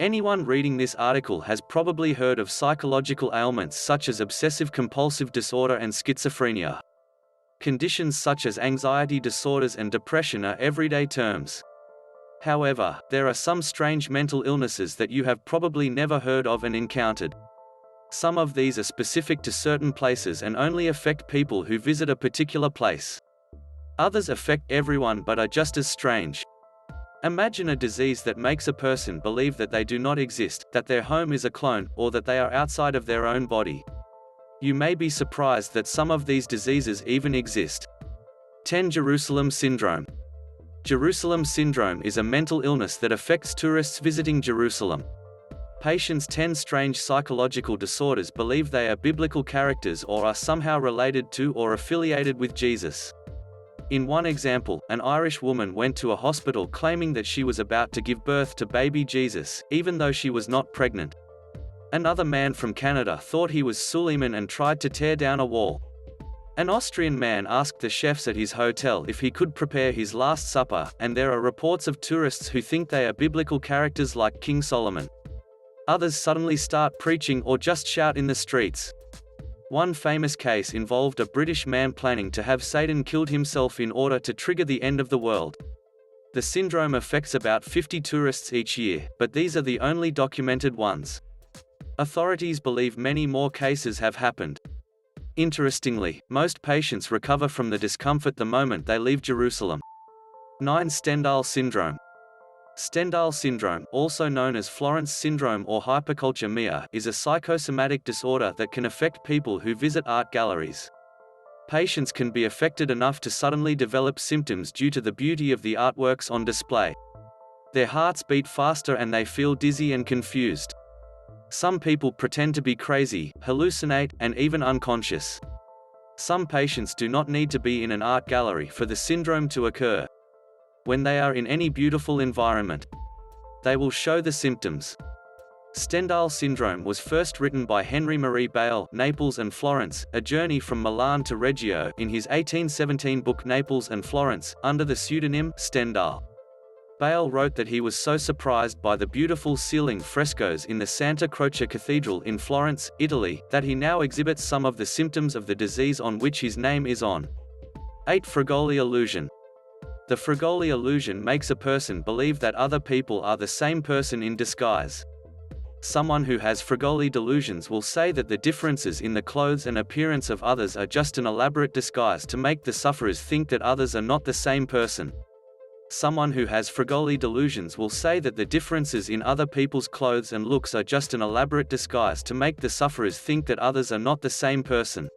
Anyone reading this article has probably heard of psychological ailments such as obsessive-compulsive disorder and schizophrenia. Conditions such as anxiety disorders and depression are everyday terms. However, there are some strange mental illnesses that you have probably never heard of and encountered. Some of these are specific to certain places and only affect people who visit a particular place. Others affect everyone but are just as strange. Imagine a disease that makes a person believe that they do not exist, that their home is a clone, or that they are outside of their own body. You may be surprised that some of these diseases even exist. 10. Jerusalem Syndrome. Jerusalem Syndrome is a mental illness that affects tourists visiting Jerusalem. Patients 10 strange psychological disorders believe they are biblical characters or are somehow related to or affiliated with Jesus. In one example, an Irish woman went to a hospital claiming that she was about to give birth to baby Jesus, even though she was not pregnant. Another man from Canada thought he was Suleyman and tried to tear down a wall. An Austrian man asked the chefs at his hotel if he could prepare his Last Supper, and there are reports of tourists who think they are biblical characters like King Solomon. Others suddenly start preaching or just shout in the streets. One famous case involved a British man planning to have Satan killed himself in order to trigger the end of the world. The syndrome affects about 50 tourists each year, but these are the only documented ones. Authorities believe many more cases have happened. Interestingly, most patients recover from the discomfort the moment they leave Jerusalem. 9. Stendhal Syndrome. Stendhal syndrome, also known as Florence syndrome or hyperculturemia, is a psychosomatic disorder that can affect people who visit art galleries. Patients can be affected enough to suddenly develop symptoms due to the beauty of the artworks on display. Their hearts beat faster and they feel dizzy and confused. Some people pretend to be crazy, hallucinate, and even unconscious. Some patients do not need to be in an art gallery for the syndrome to occur. When they are in any beautiful environment, they will show the symptoms. Stendhal syndrome was first written by Henry Marie Bale, Naples and Florence, A Journey from Milan to Reggio, in his 1817 book Naples and Florence, under the pseudonym Stendhal. Bale wrote that he was so surprised by the beautiful ceiling frescoes in the Santa Croce Cathedral in Florence, Italy, that he now exhibits some of the symptoms of the disease on which his name is on. 8. Frigoli illusion. The Frigoli illusion makes a person believe that other people are the same person in disguise. Someone who has Frigoli delusions will say that the differences in the clothes and appearance of others are just an elaborate disguise to make the sufferers think that others are not the same person. Someone who has Frigoli delusions will say that the differences in other people's clothes and looks are just an elaborate disguise to make the sufferers think that others are not the same person.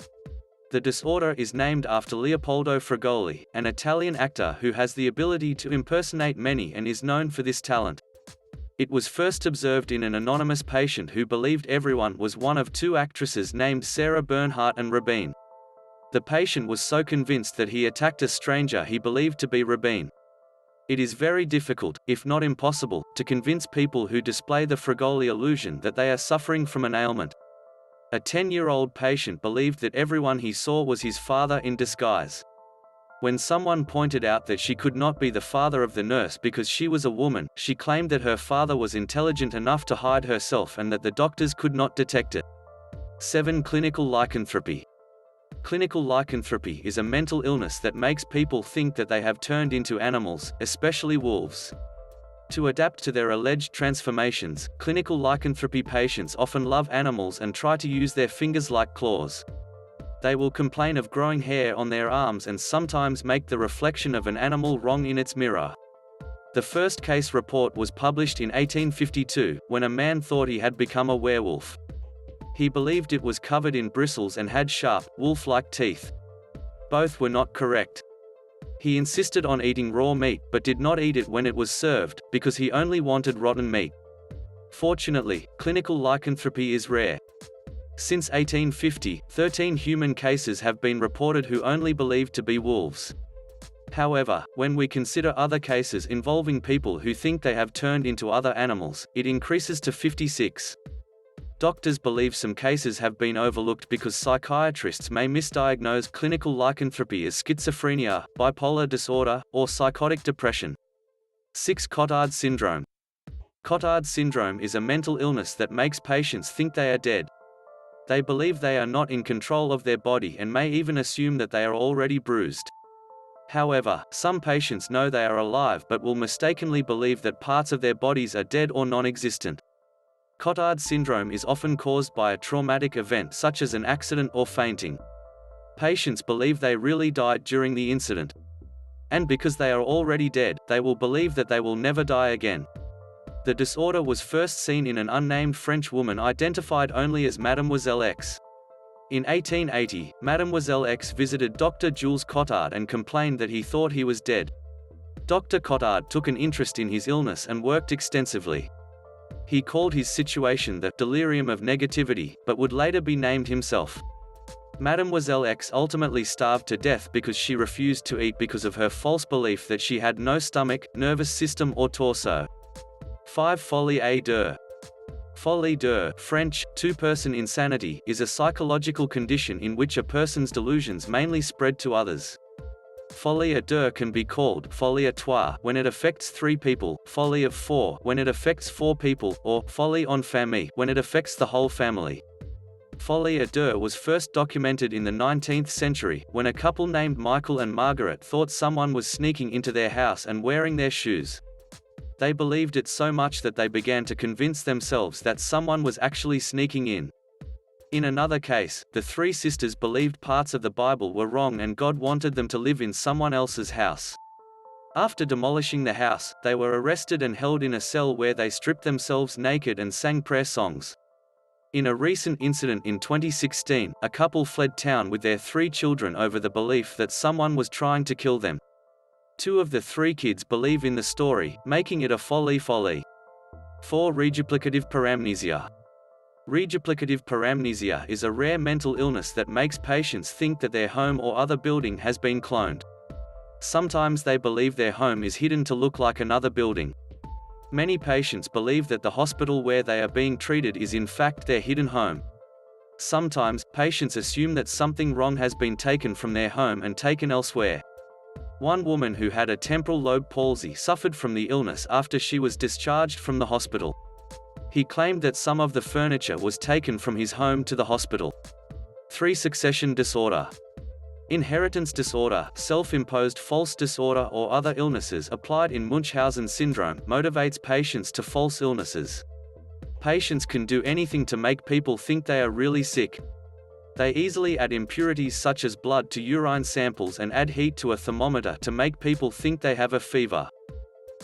The disorder is named after Leopoldo Frigoli, an Italian actor who has the ability to impersonate many and is known for this talent. It was first observed in an anonymous patient who believed everyone was one of two actresses named Sarah Bernhardt and Rabin. The patient was so convinced that he attacked a stranger he believed to be Rabin. It is very difficult, if not impossible, to convince people who display the Frigoli illusion that they are suffering from an ailment. A 10-year-old patient believed that everyone he saw was his father in disguise. When someone pointed out that she could not be the father of the nurse because she was a woman, she claimed that her father was intelligent enough to hide herself and that the doctors could not detect it. 7. Clinical lycanthropy. Clinical lycanthropy is a mental illness that makes people think that they have turned into animals, especially wolves. To adapt to their alleged transformations, clinical lycanthropy patients often love animals and try to use their fingers like claws. They will complain of growing hair on their arms and sometimes make the reflection of an animal wrong in its mirror. The first case report was published in 1852, when a man thought he had become a werewolf. He believed it was covered in bristles and had sharp, wolf-like teeth. Both were not correct. He insisted on eating raw meat but did not eat it when it was served, because he only wanted rotten meat. Fortunately, clinical lycanthropy is rare. Since 1850, 13 human cases have been reported who only believed to be wolves. However, when we consider other cases involving people who think they have turned into other animals, it increases to 56. Doctors believe some cases have been overlooked because psychiatrists may misdiagnose clinical lycanthropy as schizophrenia, bipolar disorder, or psychotic depression. 6. Cotard syndrome. Cotard syndrome is a mental illness that makes patients think they are dead. They believe they are not in control of their body and may even assume that they are already bruised. However, some patients know they are alive but will mistakenly believe that parts of their bodies are dead or non-existent. Cotard syndrome is often caused by a traumatic event such as an accident or fainting. Patients believe they really died during the incident. And because they are already dead, they will believe that they will never die again. The disorder was first seen in an unnamed French woman identified only as Mademoiselle X. In 1880, Mademoiselle X visited Dr. Jules Cotard and complained that he thought he was dead. Dr. Cotard took an interest in his illness and worked extensively. He called his situation the delirium of negativity, but would later be named himself. Mademoiselle X ultimately starved to death because she refused to eat because of her false belief that she had no stomach, nervous system or torso. 5. Folie à deux. Folie deux, French, two-person insanity, is a psychological condition in which a person's delusions mainly spread to others. Folie à deux can be called folie à trois when it affects 3 people, folie of 4 when it affects 4 people, or folie en famille when it affects the whole family. Folie à deux was first documented in the 19th century, when a couple named Michael and Margaret thought someone was sneaking into their house and wearing their shoes. They believed it so much that they began to convince themselves that someone was actually sneaking in. In another case, the 3 sisters believed parts of the Bible were wrong and God wanted them to live in someone else's house. After demolishing the house, they were arrested and held in a cell where they stripped themselves naked and sang prayer songs. In a recent incident in 2016, a couple fled town with their 3 children over the belief that someone was trying to kill them. 2 of the 3 kids believe in the story, making it a folie. 4. Reduplicative paramnesia. Reduplicative paramnesia is a rare mental illness that makes patients think that their home or other building has been cloned. Sometimes they believe their home is hidden to look like another building. Many patients believe that the hospital where they are being treated is in fact their hidden home. Sometimes, patients assume that something wrong has been taken from their home and taken elsewhere. One woman who had a temporal lobe palsy suffered from the illness after she was discharged from the hospital. He claimed that some of the furniture was taken from his home to the hospital. 3. Succession disorder. Inheritance disorder, self-imposed false disorder or other illnesses applied in Munchausen syndrome, motivates patients to false illnesses. Patients can do anything to make people think they are really sick. They easily add impurities such as blood to urine samples and add heat to a thermometer to make people think they have a fever.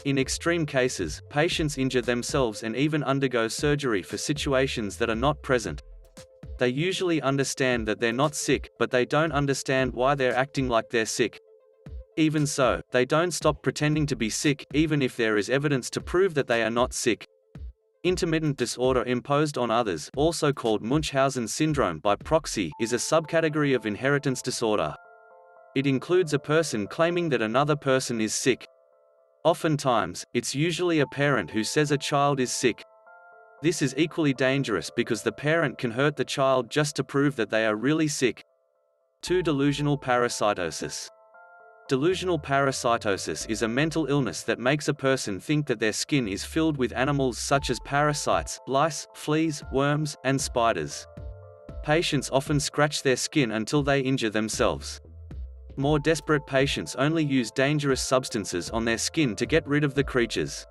In extreme cases, patients injure themselves and even undergo surgery for situations that are not present. They usually understand that they're not sick, but they don't understand why they're acting like they're sick. Even so, they don't stop pretending to be sick, even if there is evidence to prove that they are not sick. Intermittent disorder imposed on others, also called Munchausen syndrome by proxy, is a subcategory of inheritance disorder. It includes a person claiming that another person is sick. Oftentimes, it's usually a parent who says a child is sick. This is equally dangerous because the parent can hurt the child just to prove that they are really sick. 2. Delusional parasitosis. Delusional parasitosis is a mental illness that makes a person think that their skin is filled with animals such as parasites, lice, fleas, worms, and spiders. Patients often scratch their skin until they injure themselves. More desperate patients only use dangerous substances on their skin to get rid of the creatures.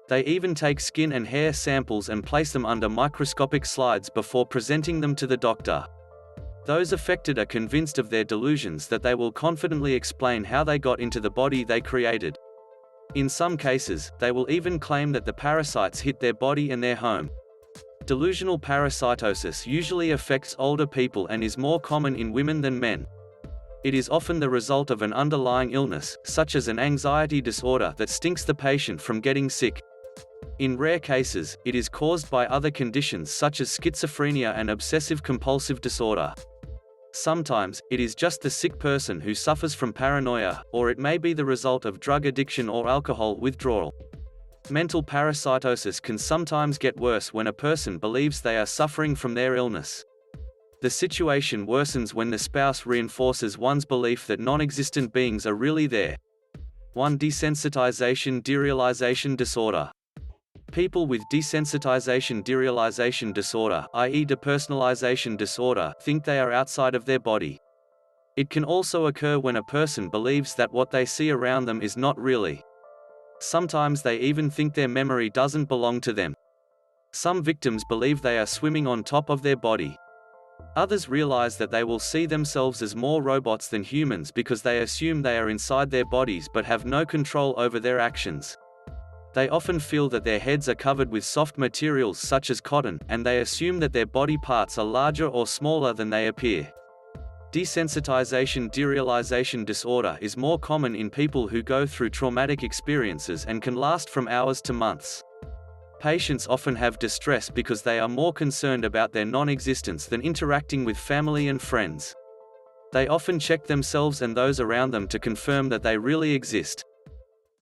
They even take skin and hair samples and place them under microscopic slides before presenting them to the doctor. Those affected are convinced of their delusions that they will confidently explain how they got into the body they created. In some cases, they will even claim that the parasites hit their body and their home. Delusional parasitosis usually affects older people and is more common in women than men. It is often the result of an underlying illness, such as an anxiety disorder that stinks the patient from getting sick. In rare cases, it is caused by other conditions such as schizophrenia and obsessive-compulsive disorder. Sometimes, it is just the sick person who suffers from paranoia, or it may be the result of drug addiction or alcohol withdrawal. Mental parasitosis can sometimes get worse when a person believes they are suffering from their illness. The situation worsens when the spouse reinforces one's belief that non-existent beings are really there. 1. Desensitization derealization disorder. People with desensitization derealization disorder, i.e. depersonalization disorder, think they are outside of their body. It can also occur when a person believes that what they see around them is not really. Sometimes they even think their memory doesn't belong to them. Some victims believe they are swimming on top of their body. Others realize that they will see themselves as more robots than humans because they assume they are inside their bodies but have no control over their actions. They often feel that their heads are covered with soft materials such as cotton, and they assume that their body parts are larger or smaller than they appear. Desensitization derealization disorder is more common in people who go through traumatic experiences and can last from hours to months. Patients often have distress because they are more concerned about their non-existence than interacting with family and friends. They often check themselves and those around them to confirm that they really exist.